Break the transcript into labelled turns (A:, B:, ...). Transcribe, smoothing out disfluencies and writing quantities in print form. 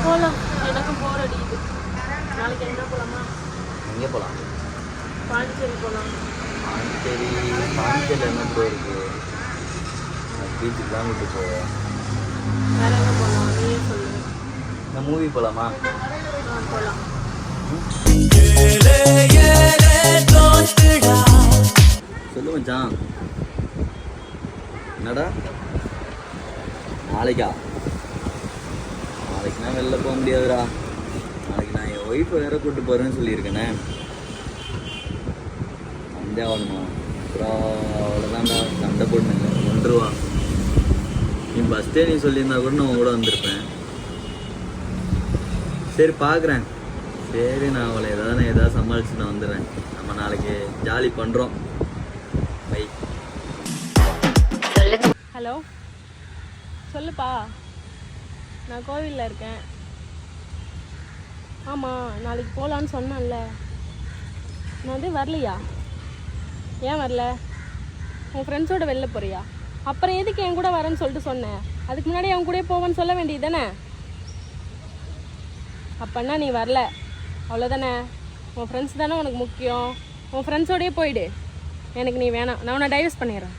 A: போகலாம், எனக்கும் போர் அடிக்குது. நாளைக்கு எங்கே போகலாமா?
B: எங்கே போகலாம்?
A: பாண்டிச்சேரி போகலாம்.
B: பாண்டிச்சேரியில் என்ன ப்ரோ இருக்குது? பீச்சுக்கு தான் விட்டு போவேன்.
A: வேற எங்கே போகலாம் நீயே சொல்லு.
B: நான் மூவி போகலாமா?
A: போகலாம்.
B: சொல்லு மச்சான். என்னடா நாளைக்கா? நாளைக்கு நான் வெளில போக முடியாதுடா. நாளைக்கு நான் என் ஒய்ஃபை வேற கூப்பிட்டு போகிறேன்னு சொல்லியிருக்கேனே. வந்தே ஆகணுமா? அப்புறம் அவ்வளோதான்டா, சண்டை போட்டுங்க ஒன்றுவா. நீ பஸ்டே நீ சொல்லியிருந்தா கூட நான் கூட வந்திருப்பேன். சரி பார்க்குறேன். சரி நான் அவளை ஏதாவது சமாளித்து நான் வந்துடுறேன். நம்ம நாளைக்கு ஜாலி பண்ணுறோம். பை.
A: ஹலோ, சொல்லுப்பா. நான் கோவிலில் இருக்கேன். ஆமாம், நாளைக்கு போகலான்னு சொன்னேன்ல. நான் வந்து வரலையா? ஏன் வரல? உன் ஃப்ரெண்ட்ஸோட வெளில போறியா? அப்புறம் எதுக்கு என் கூட வரேன்னு சொல்லிட்டு சொன்னேன்? அதுக்கு முன்னாடி அவன் கூட போவேன்னு சொல்ல வேண்டியது தானே? அப்பன்னா நீ வரல, அவ்வளோதானே. உன் ஃப்ரெண்ட்ஸ் தானே உனக்கு முக்கியம். உன் ஃப்ரெண்ட்ஸோடயே போயிடு. எனக்கு நீ வேணாம். நான் உன்னை டைவர்ஸ் பண்ணிடுறேன்.